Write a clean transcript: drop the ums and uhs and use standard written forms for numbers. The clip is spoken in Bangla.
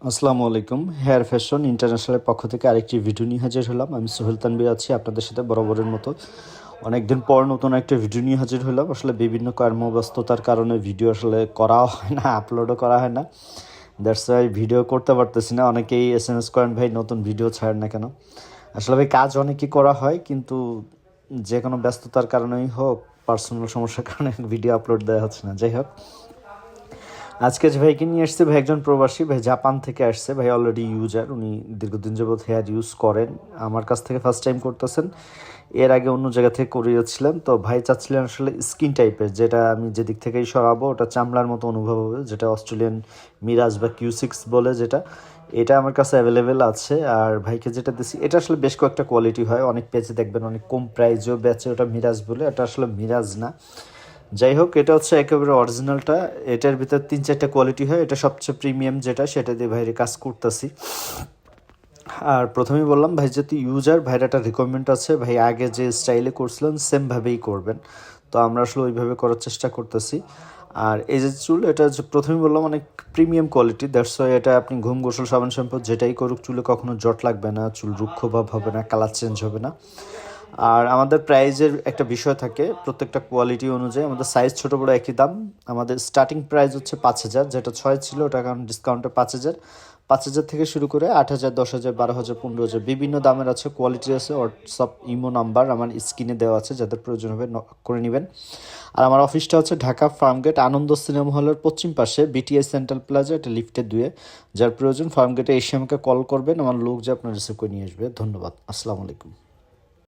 আসসালামু আলাইকুম। হেয়ার ফ্যাশন ইন্টারন্যাশনালের পক্ষ থেকে আরেকটি ভিডিও নিয়ে হাজির হলাম। আমি সোহেল তানভীর আছি আপনাদের সাথে বরাবরের মতো। অনেকদিন পর নতুন একটা ভিডিও নিয়ে হাজির হলাম। আসলে বিভিন্ন কর্মব্যস্ততার কারণে ভিডিও আসলে করাও হয় না, আপলোডও করা হয় না। দ্যাটস ওয়াই ভিডিও করতে পারতেছি না। অনেকেই SMS করেন, ভাই নতুন ভিডিও ছাড়েন না কেন? আসলে ভাই কাজ অনেকই করা হয়, কিন্তু যে কোনো ব্যস্ততার কারণেই হোক, পার্সোনাল সমস্যার কারণে ভিডিও আপলোড দেওয়া হচ্ছে না। যাই হোক, আজকে যে ভাইকে নিয়ে আসছে, ভাই একজন প্রবাসী, ভাই জাপান থেকে আসছে। ভাই অলরেডি ইউজার, উনি দীর্ঘদিন যাবৎ হেয়ার ইউজ করেন। আমার কাছ থেকে ফার্স্ট টাইম করতেছেন, এর আগে অন্য জায়গা থেকে করিয়েছিলেন। তো ভাই চাচ্ছিলেন আসলে স্কিন টাইপের, যেটা আমি যেদিক থেকেই সরাবো ওটা চামড়ার মতো অনুভব হবে, যেটা অস্ট্রেলিয়ান মিরাজ বা Q6 বলে যেটা, এটা আমার কাছে অ্যাভেলেবেল আছে। আর ভাইকে যেটা দিছি, এটা আসলে বেশ কয়েকটা কোয়ালিটি হয়, অনেক পেজে দেখবেন অনেক কম প্রাইজও বেচে ওটা মিরাজ বলে, এটা আসলে মিরাজ না। যাই হোক, এটা হচ্ছে একেবারে অরিজিনালটা। এটার ভিতর 3-4টা কোয়ালিটি হয়, এটা সবচেয়ে প্রিমিয়াম যেটা, সেটা দিয়ে ভাইয়ের কাজ করতেছি। আর প্রথমেই বললাম ভাই যেহেতু ইউজার, ভাইয়ের একটা রিকোয়ারমেন্ট আছে, ভাই আগে যে স্টাইলে করছিলেন সেমভাবেই করবেন। তো আমরা আসলে ওইভাবে করার চেষ্টা করতেছি। আর এই যে চুল, এটা যে প্রথমেই বললাম অনেক প্রিমিয়াম কোয়ালিটি, দ্যাটস ওয়াই এটা আপনি ঘুম, গোসল, সাবান, শ্যাম্পু যেটাই করুক, চুলে কখনো জট লাগবে না, চুল রুক্ষভাব হবে না, কালার চেঞ্জ হবে না। আর আমাদের প্রাইজের একটা বিষয় থাকে, প্রত্যেকটা কোয়ালিটি অনুযায়ী আমাদের সাইজ ছোটো বড়ো একই দাম। আমাদের স্টার্টিং প্রাইস হচ্ছে 5,000, যেটা 6 ছিল ওটা কারণ ডিসকাউন্টে 5,000। 5,000 থেকে শুরু করে 8,000, 10,000, 12,000, 15,000 বিভিন্ন দামের আছে, কোয়ালিটি আছে। হোয়াটসঅ্যাপ ইমো নাম্বার আমার স্ক্রিনে দেওয়া আছে, যাদের প্রয়োজন হবে নক করে নেবেন। আর আমার অফিসটা হচ্ছে ঢাকা ফার্মগেট আনন্দ সিনেমা হলের পশ্চিম পাশে, BTS সেন্ট্রাল প্লাজা, এটা লিফটে 2-এ। যার প্রয়োজন ফার্মগেটে এসে আমাকে কল করবেন, আমার লোক যে আপনার রিসিভ করে নিয়ে আসবে। ধন্যবাদ, আসসালামু আলাইকুম।